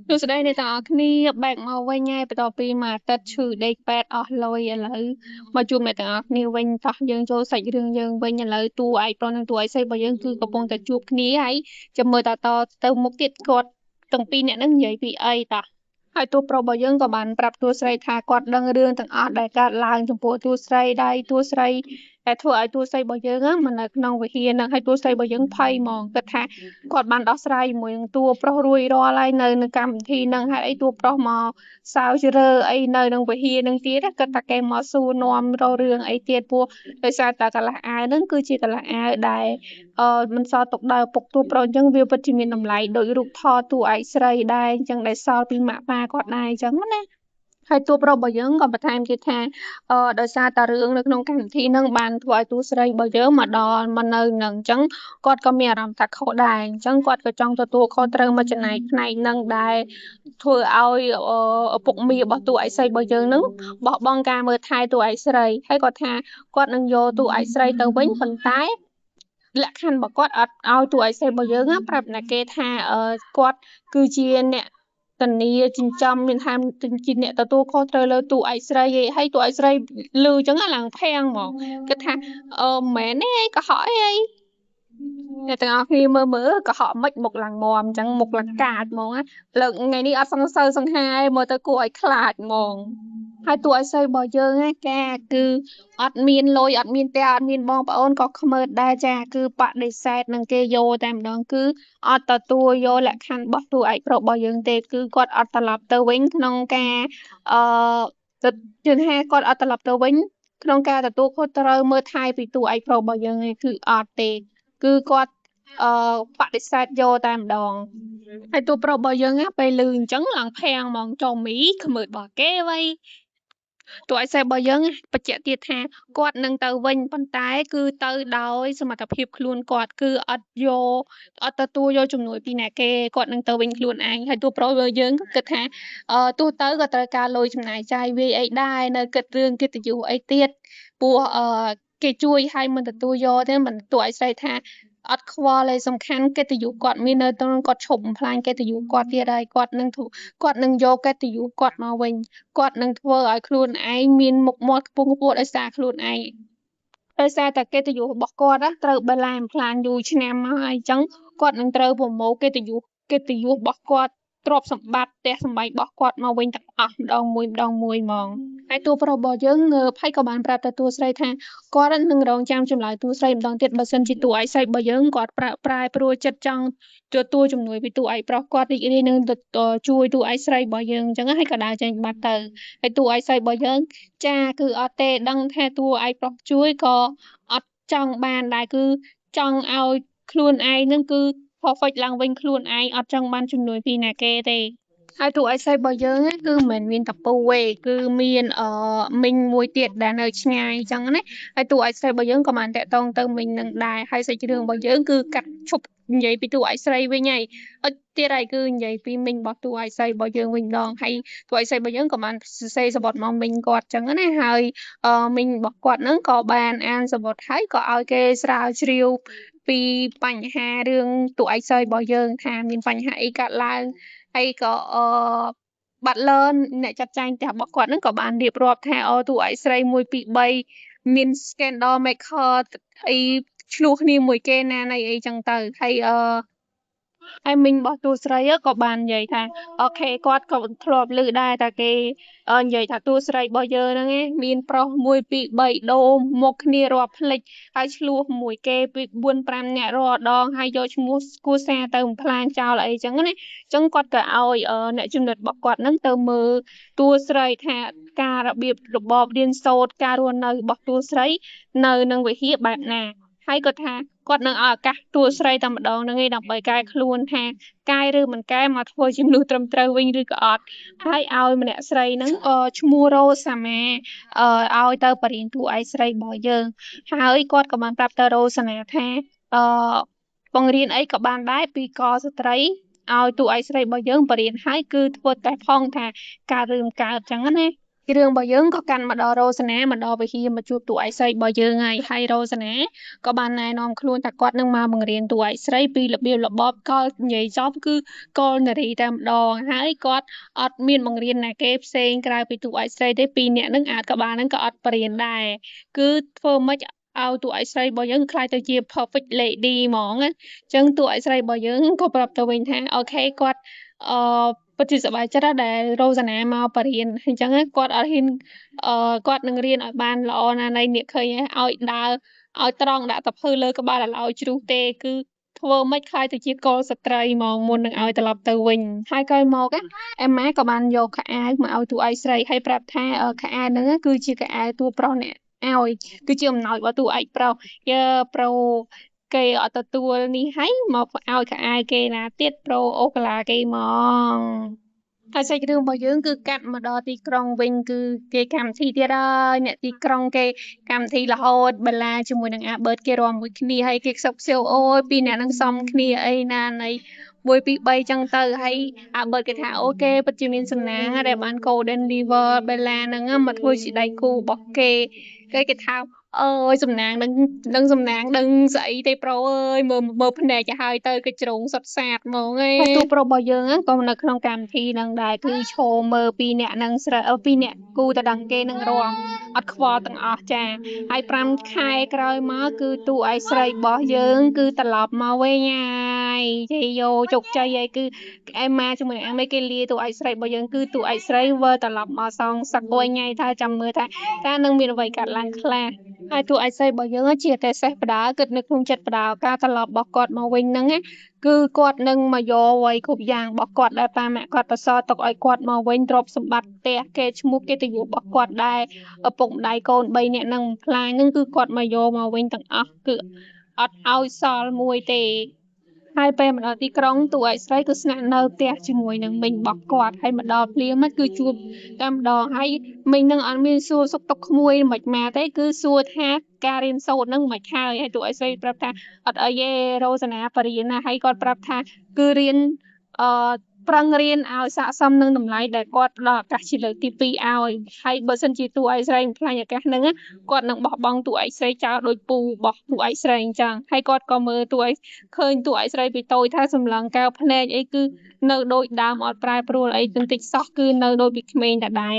លោកស្ដីអ្នកទាំងអស់គ្នាបែកមកវិញហើយបន្ទាប់ពីមួយអាទិត្យឈឺដេកពេទ្យអស់លុយឥឡូវមកជួបអ្នកទាំងអស់គ្នាវិញតោះយើងចូលសាច់រឿងយើងវិញឥឡូវតួឯកប្រុសនិងតួឯកស្រីរបស់យើងគឺកំពុងតែជួបគ្នាហើយចាំមើលតទៅមុខទៀតគាត់ទាំងពីរអ្នកនឹងនិយាយពីអីតោះហើយតួប្រុសរបស់យើងក៏បានប្រាប់តួស្រីថាគាត់ដឹងរឿងទាំងអស់ដែលកើតឡើងចំពោះតួស្រីដែរតួស្រីដែលធ្វើឲ្យតួស្រីរបស់យើងមកនៅក្នុងវិហារនឹងហើយតួស្រីរបស់យើងភ័យហ្មងគិតថាគាត់បានដោះស្រាយជាមួយនឹងតួប្រុសរួចរាល់ហើយនៅកម្មវិធីនឹងហើយអីតួប្រុសមកសើចរើអីនៅក្នុងវិហារនឹងទៀតគិតថាគេមកសួរនាំរករឿងអីទៀតពោះដោយសារតែកន្លះអាវនឹងគឺជាកន្លះអាវដែលមិនសល់ទុកដល់ឪពុកតួប្រុសអញ្ចឹងវាពិតជាមានតម្លៃដូចរូបថតតួឯកស្រីដែរអញ្ចឹងដែលសល់ពីម៉ាក់ប៉ាគាត់ដែរអញ្ចឹងណាហើយតួប្រុសរបស់យើងក៏បន្ថែមទៀតថាដោយសារតែរឿងនៅក្នុងកម្មវិធីនឹងបានធ្វើឲ្យតួស្រីរបស់យើងមកដល់មកនៅនឹងអញ្ចឹងគាត់ក៏មានអារម្មណ៍ថាខុសដែរអញ្ចឹងគាត់ក៏ចង់ទទួលខុសត្រូវមកចំណែកផ្នែកនឹងដែលធ្វើឲ្យឪពុកមារបស់តួឯកស្រីរបស់យើងនឹងបោះបង់ការមើលថែតួឯកស្រីហើយគាត់ថាគាត់នឹងយកតួឯកស្រីទៅវិញប៉ុន្តែលក្ខខណ្ឌរបស់គាត់អត់ឲ្យតួឯកស្រីរបស់យើងប្រាប់អ្នកគេថាគាត់គឺជាអ្នកធានាចិញ្ចឹមមានថាជាអ្នកទទួលខុសត្រូវលើតួឯកស្រីឯងហើយតួឯកស្រីឮអញ្ចឹងឡើងភាំងហ្មងគិតថាមែនទេកុហកអីអ្នកទាំងអស់គ្នាមើលកុហកមិនមុខឡើងមមអញ្ចឹងមុខឡើងកាចហ្មងលើកថ្ងៃនេះអត់សង្សើសង្ហាឯងមើលទៅគួរឲ្យខ្លាចហ្មងហើយតួឯកស្រីរបស់យើងកាគឺអត់មានលុយអត់មានផ្ទះអត់មានបងប្អូនក៏ខ្មើតដែរចាគឺបដិសេធនឹងគេយកតែម្ដងគឺអត់ទទួលយកលក្ខខណ្ឌរបស់តួឯកប្រុសរបស់យើងទេគឺគាត់អត់ត្រឡប់ទៅវិញក្នុងការអឺទៅជឿថាគាត់អត់ត្រឡប់ទៅវិញក្នុងការទទួលខុសត្រូវមើលថែពីតួឯកប្រុសរបស់យើងឯងគឺអត់ទេគឺគាត់បដិសេធយកតែម្ដងហើយតួប្រុសរបស់យើងពេលឮអញ្ចឹងឡើងភាំងហ្មងចុះមីខ្មើតរបស់គេវ៉ៃតួឯកស្រីរបស់យើងបញ្ជាក់ទៀតថាគាត់នឹងទៅវិញប៉ុន្តែគឺទៅដោយសមត្ថភាពខ្លួនគាត់គឺអត់ទទួលយកជំនួយពីអ្នកគេគាត់នឹងទៅវិញខ្លួនឯងហើយតួប្រុសរបស់យើងក៏គិតថាទោះទៅក៏ត្រូវការលុយចំណាយចាយវាយអីដែរនៅគិតរឿងកិត្តិយសអីទៀតព្រោះគេជួយឲ្យមិនទទួលយកទេមិនតួឯកស្រីថាអត់ខ្វល់ទេសំខាន់កិត្តិយសគាត់មាននៅត្រង់គាត់ឈប់បំផ្លាញកិត្តិយសគាត់ទៀតហើយគាត់នឹងយកកិត្តិយសគាត់មកវិញគាត់នឹងធ្វើឲ្យខ្លួនឯងមានមុខមាត់ខ្ពង់ខ្ពស់ដោយសារខ្លួនឯងដោយសារតែកិត្តិយសរបស់គាត់ត្រូវបន្លែបំផ្លាញយូរឆ្នាំមកហើយអញ្ចឹងគាត់នឹងត្រូវប្រមូលកិត្តិយសរបស់គាត់ទ្រព្យសម្បត្តិផ្ទះសម្បែងរបស់គាត់មកវិញទាំងអស់ម្ដងមួយហ្មងហើយតួប្រុសរបស់យើងងើបហើយក៏បានប្រាប់ទៅតួស្រីថាគាត់នឹងរងចាំចម្លើយតួស្រីម្ដងទៀតបើសិនជាតួឯកស្រីរបស់យើងគាត់ប្រែប្រួលចិត្តចង់ទទួលជំនួយពីតួឯកប្រុសគាត់រីករាយនឹងជួយតួឯកស្រីរបស់យើងអញ្ចឹងហើយក៏ដើរចេញបាត់ទៅហើយតួឯកស្រីរបស់យើងចាគឺអត់ទេដឹងថាតួឯកប្រុសជួយក៏អត់ចង់បានដែរគឺចង់ឲ្យខ្លួនឯងនឹងគឺ perfect ឡើងវិញខ្លួនឯងអត់ចង់បានជំនួយពីអ្នកគេទេហើយតួឯកស្រីរបស់យើងគឺមិនមែនមានតែពូទេគឺមានមីងមួយទៀតដែលនៅឆ្ងាយអញ្ចឹងណាហើយតួឯកស្រីរបស់យើងក៏បានតាក់ទងទៅមីងនឹងដែរហើយសាច់រឿងរបស់យើងគឺកាត់ឈប់និយាយពីតួឯកស្រីវិញហើយអត់ទៀតហើយគឺនិយាយពីមីងរបស់តួឯកស្រីរបស់យើងវិញម្ដងហើយតួឯកស្រីរបស់យើងក៏បានសរសេរសបុតមកមីងគាត់អញ្ចឹងណាហើយមីងរបស់គាត់ហ្នឹងក៏បានអានសបុតហើយក៏ឲ្យគេស្រាវជ្រាវពីបញ្ហារឿងតួឯកស្រីរបស់យើងថាមានបញ្ហាអីកើតឡើងហើយក៏បាត់លើអ្នកចាត់ចែងផ្ទះរបស់គាត់ហ្នឹងក៏បានរៀបរាប់ថាតួឯកស្រី1 2 3មាន scandal maker អីឆ្លោះគ្នាមួយគេណានៃអីចឹងទៅហើយមីងរបស់តួស្រីក៏បាននិយាយថាអូខេគាត់ក៏ធ្លាប់ឮដែរតែគេនិយាយថាតួស្រីរបស់យើងហ្នឹងមានប្រុស1 2 3ដូរមកគ្នារាប់ភ្លេចហើយឆ្លោះមួយគេពី4 5នាក់រាល់ដងហើយយកឈ្មោះគូសារទៅបំផ្លាញចោលអីចឹងណាអញ្ចឹងគាត់ក៏ឲ្យអ្នកជំនិតរបស់គាត់ហ្នឹងទៅមើលតួស្រីថាការរបៀបរបបរៀនសូត្រការរស់នៅរបស់តួស្រីនៅនឹងវិហារបែបណាហើយគាត់ថាគាត់នឹងឲ្យឱកាសតួស្រីតែម្ដងហ្នឹងឯងដើម្បីកែខ្លួនថាកាយឬមិនកែមកធ្វើជាមនុស្សត្រឹមត្រូវវិញឬក៏អត់ហើយឲ្យម្នាក់ស្រីហ្នឹងឈ្មោះរ៉ូសាម៉ាឲ្យទៅបរិញ្ញាតួឯកស្រីរបស់យើងហើយគាត់ក៏បានប្រាប់ទៅរ៉ូសាណាថាអឺបង្រៀនអីក៏បានដែរពីកស្ត្រីឲ្យតួឯកស្រីរបស់យើងបរៀនហើយគឺធ្វើតេស្តផងថាកើតឬមិនកើតចឹងណា រឿងរបស់យើងក៏កាន់មកដល់រោសនាមកដល់វិហារមកជួបតួឯកស្រីរបស់យើងហើយរោសនាក៏បានណែនាំខ្លួនថាគាត់នឹងមកបង្រៀនតួឯកស្រីពីរបៀបរបបកលនិយាយចំគឺកលនារីតែម្ដងហើយគាត់អត់មានបង្រៀនណាគេផ្សេងក្រៅពីតួឯកស្រីទេពីរនាក់នឹងអាចក្បាលនឹងក៏អត់បរៀនដែរគឺធ្វើម៉េចឲ្យតួឯកស្រីរបស់យើងខ្លាយទៅជា perfect lady ហ្មងណាអញ្ចឹងតួឯកស្រីរបស់យើងក៏ប្រាប់ទៅវិញថាអូខេគាត់ពិតជាសប្បាយចិត្តដែររោសនាមកបរៀនអញ្ចឹងគាត់អត់ហ៊ានគាត់នឹងរៀនឲ្យបានល្អណាស់នៃអ្នកឃើញឲ្យដើរឲ្យត្រង់ដាក់តភើលើក្បាលឲ្យជ្រុះទេគឺធ្វើម៉េចខ្លាយទៅជាកុលស្ត្រីហ្មងមុននឹងឲ្យត្រឡប់ទៅវិញហើយក្រោយមកអេម៉ាក៏បានយកខោអាវមកឲ្យតួឯកស្រីហើយប្រាប់ថាខោអាវហ្នឹងគឺជាខោអាវតួប្រុសអ្នកឲ្យគឺជាអំណោយរបស់តួឯកប្រុសប្រូគេអត់ទទួលនេះហើយមកឲ្យខោអាវគេណាទៀតប្រូអូកាឡាគេហ្មងហើយសាច់រឿងរបស់យើងគឺកាត់មកដល់ទីក្រុងវិញគឺគេកម្មវិធីទៀតហើយអ្នកទីក្រុងគេកម្មវិធីរហូតបលាជាមួយនឹងអាបឺតគេរាំមួយគ្នាហើយគេខ្សឹបខ្សៀវអូយពីរអ្នកនឹងសំគ្នាអីណានៃ1 2 3ចឹងទៅហើយអាបឺតគេថាអូគេពិតជាមានសំណាងដែលបាន Golden River បលាហ្នឹងមកធ្វើជាដៃគូរបស់គេគេថាអើយសំណាងនឹងសំណាងដឹងស្អីទេប្រូអើយមើលភ្នែកទៅហើយទៅគេជ្រងសុតសាតហ្មងឯងទូប្រុសរបស់យើងក៏នៅក្នុងកម្មវិធីនឹងដែរគឺឈរមើលពីរអ្នកនឹងពីរអ្នកគូតដឹងគេនឹងរាំអត់ខ្វល់ទាំងអស់ចាហើយ5ខែក្រោយមកគឺតួឯកស្រីរបស់យើងគឺត្រឡប់មកវិញហើយជ័យយោជោគជ័យហើយគឺអេម៉ាជាមួយនឹងអាមេគេលាតួឯកស្រីរបស់យើងគឺតួឯកស្រីវិលត្រឡប់មកសងសឹកវិញហើយថាចាំមើលថាតើនឹងមានអ្វីកើតឡើងខ្លះហើយតួឯកស្រីរបស់យើងជាតែសេះបដាគិតនៅក្នុងចិត្តបដាការត្រឡប់របស់គាត់មកវិញហ្នឹងគឺគាត់នឹងមកយកអ្វីគ្រប់យ៉ាងរបស់គាត់ដែលប៉ាម៉ាក់គាត់បន្សល់ទុកឲ្យគាត់មកវិញទ្រព្យសម្បត្តិផ្ទះគេឈ្មោះកិត្តិយសរបស់គាត់ដែរឪពុកម្ដាយកូន3នាក់ហ្នឹងផ្លាញហ្នឹងគឺគាត់មកយកមកវិញទាំងអស់គឺអត់ឲ្យសល់មួយទេហើយពេលមកដល់ទីក្រុងតួឯកស្រីគឺស្នាក់នៅផ្ទះជាមួយនឹងមីងរបស់គាត់ហើយមកដល់ភ្លាមគឺជួបតែម្ដងហើយមីងនឹងអត់មានសួរសុខទុក្ខក្មួយមិនមកទេគឺសួរថាការរៀនសូត្រនឹងមិនហើយតួឯកស្រីប្រាប់ថាអត់អីទេរោសនាបរៀនណាហើយគាត់ប្រាប់ថាគឺរៀនប្រឹងរៀនឲ្យស័ក្តិសមនឹងតម្លៃដែលគាត់ផ្ដល់ឱកាសជាលើកទី2ឲ្យហើយបើសិនជាតួឯកស្រីមិនខ្លាញ់ឱកាសហ្នឹងគាត់នឹងបោះបង់តួឯកស្រីចោលដោយពូរបស់តួឯកស្រីអញ្ចឹងហើយគាត់ក៏មើលតួឯកឃើញតួឯកស្រីពីតូចថាសម្លឹងកែវភ្នែកអីគឺនៅដូចដើមអត់ប្រែប្រួលអីទន្តិចសោះគឺនៅដូចពីក្មេងដដែល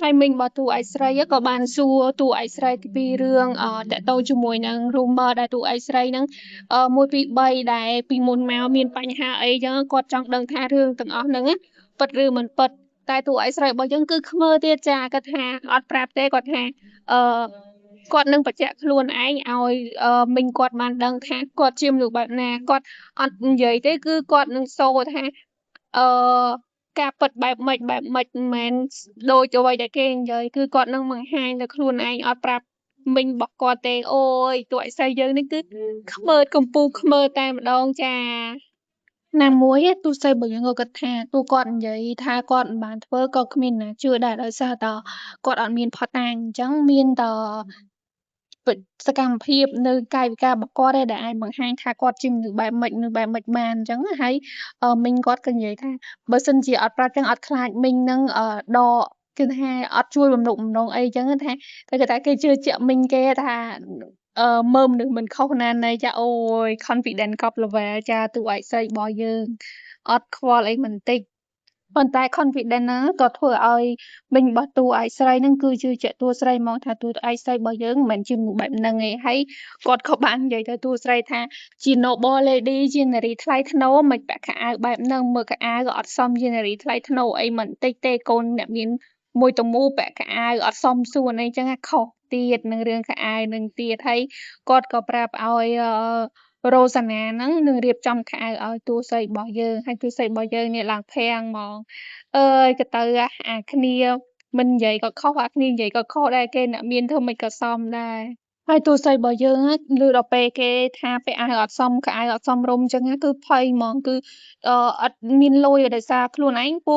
ហើយមីងរបស់តួឯកស្រីក៏បានសួរតួឯកស្រីពីរឿងតកតូជាមួយនឹង rumor ដែលតួឯកស្រីហ្នឹង1 2 3ដែលពីមុនមកមានបញ្ហាអីចឹងគាត់ចង់ដឹងថារឿងទាំងអស់ហ្នឹងពិតឬមិនពិតតែតួឯកស្រីរបស់យើងគឺខ្មើទៀតចាគាត់ថាអត់ប្រាប់ទេគាត់ថាគាត់នឹងបញ្ជាក់ខ្លួនឯងឲ្យមីងគាត់បានដឹងថាគាត់ជាមនុស្សបែបណាគាត់អត់និយាយទេគឺគាត់នឹងសូថាអឺការពិតបែបម៉េចមិនមែនដូចអ្វីដែលគេនិយាយគឺគាត់នឹងបង្ហាញទៅខ្លួនឯងអត់ប្រាប់មីងរបស់គាត់ទេអូយតួឯកស្រីយើងនេះគឺខ្មើកំពូលខ្មើតែម្ដងចាណាមួយទូស័យរបស់យើងក៏គិតថាទូគាត់និយាយថាគាត់មិនបានធ្វើក៏គ្មានណាជឿដែរដោយសារតែគាត់អត់មានផុសតាងអញ្ចឹងមានតែសកម្មភាពនៅកាយវិការរបស់គាត់ដែលអាចបង្ហាញថាគាត់ជាមនុស្សបែបម៉េចបានអញ្ចឹងហើយមីងគាត់ក៏និយាយថាបើសិនជាអត់ប្រាប់ចឹងអត់ខ្លាចមីងនឹងដកគឺថាអត់ជួយបំណុកម្ដងអីចឹងថាតែគេថាគេជឿជាក់មីងគេថាមើលមនុស្សមិនខុសណានៃចាអូយ confident កប់ level ចាតួឯកស្រីរបស់យើងអត់ខ្វល់អីមិនតិចប៉ុន្តែ confident ហ្នឹងក៏ធ្វើឲ្យមីងរបស់តួឯកស្រីហ្នឹងគឺជឿជាក់តួស្រីហ្មងថាតួឯកស្រីរបស់យើងមិនមែនជាមនុស្សបែបហ្នឹងទេហើយគាត់ក៏បាននិយាយទៅតួស្រីថាជា noble lady ជានារីថ្លៃថ្នូរមិនពាក់ខោអាវបែបហ្នឹងមើលខោអាវក៏អត់សមជានារីថ្លៃថ្នូរអីមិនតិចទេកូនអ្នកមានមួយតមូពាក់ខោអាវអត់សមសួនអីចឹងខុសទៀតនឹងរឿងខោអាវនឹងទៀតហើយគាត់ក៏ប្រាប់ឲ្យរោសាណាហ្នឹងនឹងរៀបចំខោអាវឲ្យតួស្រីរបស់យើងហើយតួស្រីរបស់យើងនេះឡើងភាំងហ្មងអើយក៏ទៅអាគ្នាមិននិយាយក៏ខុសអាគ្នានិយាយក៏ខុសដែរគេអ្នកមានធ្វើមិនក៏សមដែរហើយតួស្រីរបស់យើងលឺដល់ពេលគេថាពាក់អាវអត់សមខោអាវអត់សមរម្យចឹងគឺភ័យហ្មងគឺអត់មានលុយដោយសារខ្លួនឯងពូ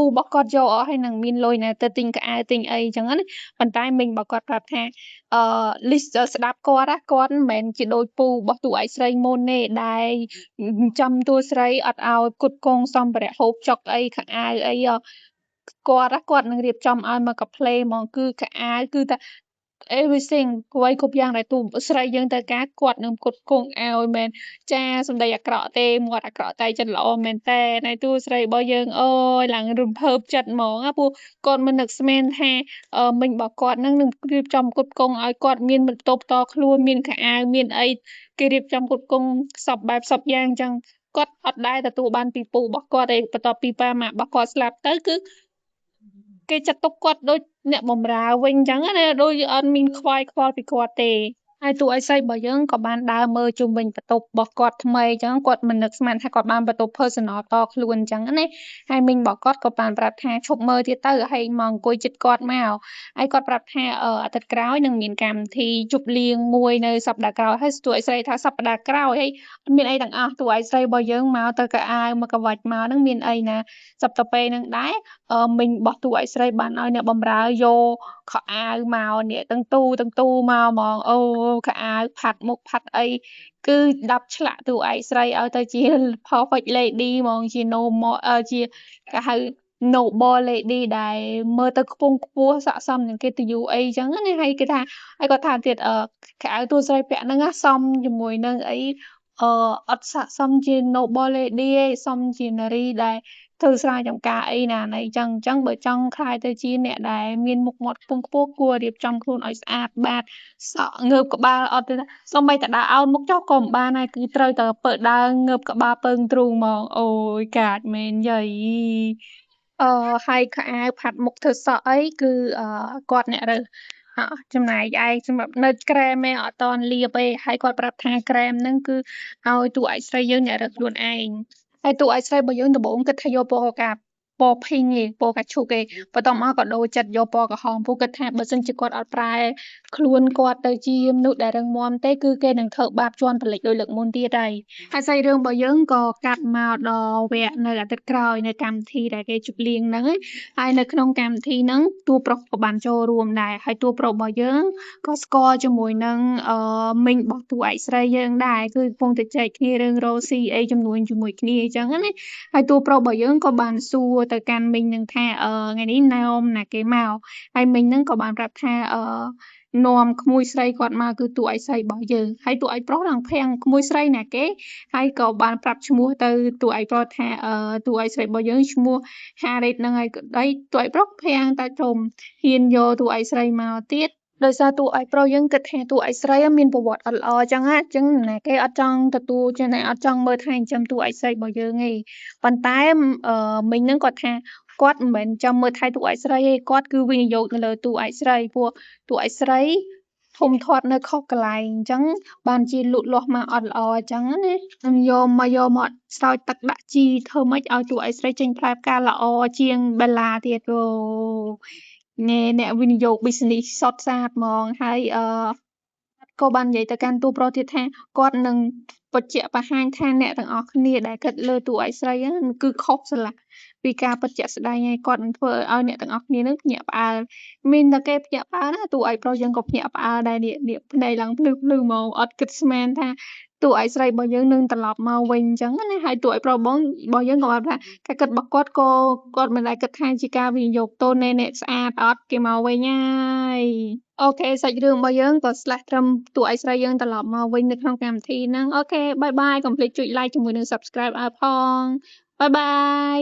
របស់គាត់យកអស់ហើយនឹងមានលុយណាទៅទិញកៅអៅទិញអីចឹងណាប៉ុន្តែមីងរបស់គាត់ប្រាប់ថាlist ស្ដាប់គាត់មិនមែនជាដូចពូរបស់តួឯកស្រីមុនទេដែលចាំតួស្រីអត់ឲ្យគុតគងសម្ភារៈហូបចុកអីខោអាវអី គាត់នឹងរៀបចំឲ្យមកកាផ្លេហ្មងគឺខោអាវគឺថា everything អ្វីគ្រប់យ៉ាងដែលតួស្រីយើងត្រូវការគាត់នឹងផ្គត់ផ្គង់ឲ្យមែនចាសម្ដីអាក្រក់ទេមាត់អាក្រក់តែចិត្តល្អមែនតើហើយតួស្រីរបស់យើងអូយឡើងរំភើបចិត្តហ្មងព្រោះគាត់មិននឹកស្មានថាមិញរបស់គាត់នឹងរៀបចំផ្គត់ផ្គង់ឲ្យគាត់មានបន្ទប់តខ្លួនមានខោអាវមានអីគេរៀបចំផ្គត់ផ្គង់សពបែបសពយ៉ាងអញ្ចឹងគាត់អត់ដែលទទួលបានពីពូរបស់គាត់ទេបន្ទាប់ពីប៉ាម៉ាក់របស់គាត់ស្លាប់ទៅគឺគេចាត់ទុកគាត់ដូចអ្នកបម្រើវិញអញ្ចឹងណាដូចអត់មានខ្វាយខ្វល់ពីគាត់ទេហើយតួឯកស្រីរបស់យើងក៏បានដើរមើលជុំវិញបន្ទប់របស់គាត់ថ្មីអញ្ចឹងគាត់មិននឹកស្មានថាគាត់បានបន្ទប់ personal តខ្លួនអញ្ចឹងណាហើយមីងរបស់គាត់ក៏បានប្រាប់ថាឈប់មើលទៀតទៅហើយមកអង្គុយជិតគាត់មកហើយគាត់ប្រាប់ថាអាទិត្យក្រោយនឹងមានកម្មវិធីជប់លៀងមួយនៅសប្តាហ៍ក្រោយហើយតួឯកស្រីថាសប្តាហ៍ក្រោយហើយអត់មានអីទាំងអស់តួឯកស្រីរបស់យើងមកទៅកៅអាវមកកវាច់មកនឹងមានអីណាសប្តាហ៍ពេលនឹងដែរមីងរបស់តួឯកស្រីបានឲ្យអ្នកបម្រើយកខោអាវមកនេះទាំងទូមកហ្មងអូខោអាវផាត់មុខផាត់អីគឺដាប់ឆ្លាក់តួឯកស្រីឲ្យទៅជា perfect lady ហ្មងជា normal ជាគេហៅ noble lady ដែលមើលទៅខ្ពង់ខ្ពស់ស័ក្តិសមនឹងកិត្តិយសអីចឹងណាហើយគេថាហើយគាត់ថាទៀតខោអាវតួស្រីពាក់ហ្នឹងសមជាមួយនឹងអីអត់ស័ក្តិសមជា noble lady ទេសមជានារីដែលធ្វើស្រែចម្ការអីណាណីចឹងបើចង់ក្លាយទៅជាអ្នកដែលមានមុខមាត់ខ្ពង់ខ្ពស់គួររៀបចំខ្លួនឲ្យស្អាតបាតសក់ងើបក្បាលអត់ទេណាសូម្បីតែដើរអោនមុខចុះក៏មិនបានដែរគឺត្រូវតែពើដើรงើបក្បាលពើងទ្រូងហ្មងអូយកាចមែនយាយហើយខោអាវផាត់មុខធ្វើសក់អីគឺគាត់អ្នករើសចំណែកឯងសម្រាប់នៅក្រែមឯងអត់តន់លាបទេហើយគាត់ប្រាប់ថាក្រែមហ្នឹងគឺឲ្យតួឯកស្រីយើងអ្នករើសខ្លួនឯងហើយតួឯកស្រីរបស់យើងដំបូងគិតថាយកពណ៌កាពណ៌ pink ឯងពណ៌កាឈូកឯងបន្ទាប់មកក៏ដូរចិត្តយកពណ៌ក្រហមព្រោះគិតថាបើសិនជាគាត់អត់ប្រែខ្លួនគាត់ទៅជាមនុស្សដែលរឹងមាំទេគឺគេនឹងធ្វើបាបជន់ប្លិចដោយលើកមុនទៀតហើយសាច់រឿងរបស់យើងក៏កាត់មកដល់វគ្គនៅអាទិត្យក្រោយនៅកម្មវិធីដែលគេជប់លៀងហ្នឹងហើយនៅក្នុងកម្មវិធីហ្នឹងតួប្រុសក៏បានចូលរួមដែរហើយតួប្រុសរបស់យើងក៏ស្គាល់ជាមួយនឹងមីងរបស់តួឯកស្រីយើងដែរគឺកំពុងតែចែកគ្នារឿងរ៉ូស៊ីអីចំនួនជាមួយគ្នាអញ្ចឹងណាហើយតួប្រុសរបស់យើងក៏បានសួរទៅកាន់មីងនឹងថាថ្ងៃនេះណែមណាគេមកហើយមីងនឹងក៏បានប្រាប់ថានាំក្មួយស្រីគាត់មកគឺតួឯកស្រីរបស់យើងហើយតួឯកប្រុសឡើងភាំងក្មួយស្រីណាគេហើយក៏បានប្រាប់ឈ្មោះទៅតួឯកប្រុសថាតួឯកស្រីរបស់យើងឈ្មោះ Harriet ហ្នឹងហើយក្តីតួឯកប្រុសភាំងតែធំហ៊ានយកតួឯកស្រីមកទៀតដោយសារតួឯកប្រុសយើងគិតថាតួឯកស្រីមានប្រវត្តិអត់ល្អអញ្ចឹងណាគេអត់ចង់ទទួលចឹងណាអត់ចង់មើលថែចិញ្ចឹមតួឯកស្រីរបស់យើងទេប៉ុន្តែមីងហ្នឹងគាត់ថាគាត់មិនមែនចាំមើលថែតួឯកស្រីទេគាត់គឺវិនិយោគនៅលើតួឯកស្រីព្រោះតួឯកស្រីធំធាត់នៅខុសកន្លែងអញ្ចឹងបានជាលូតលាស់មកអត់ល្អអញ្ចឹងណាខ្ញុំយកមកស្រោចទឹកដាក់ជីធ្វើម៉េចឲ្យតួឯកស្រីចេញផ្លែផ្កាល្អជាងបេឡាទៀតអ្នកវិនិយោគ business សុទ្ធសាធហ្មងហើយក៏បាននិយាយទៅកាន់តួប្រុសទៀតថាគាត់នឹងបញ្ជាក់បង្ហាញថាអ្នកទាំងអស់គ្នាដែលគិតលើតួឯកស្រីហ្នឹងគឺខុសស្រឡះពីការពិតជាក់ស្ដែងហើយគាត់នឹងធ្វើឲ្យអ្នកទាំងអស់គ្នានឹងភ្ញាក់ផ្អើលមានតែគេភ្ញាក់ផ្អើលណាតួឯកប្រុសយើងក៏ភ្ញាក់ផ្អើលដែរនេះភ្នែកឡើងភ្លឺហ្មងអត់គិតស្មានថាតួឯកស្រីរបស់យើងនឹងត្រឡប់មកវិញអញ្ចឹងណាហើយតួឯកប្រុសរបស់យើងក៏បានថាការគិតរបស់គាត់ក៏គាត់មិនដែលគិតថាជាការវិនិយោគតូនអ្នកស្អាតអត់គេមកវិញហើយអូខេសាច់រឿងរបស់យើងក៏ស្លេះត្រឹមតួឯកស្រីយើងត្រឡប់មកវិញនៅក្នុងកម្មវិធីហ្នឹងអូខេបាយបាយកុំភ្លេចចុច like ជាមួយនឹង subscribe ឲ្យផងបាយបាយ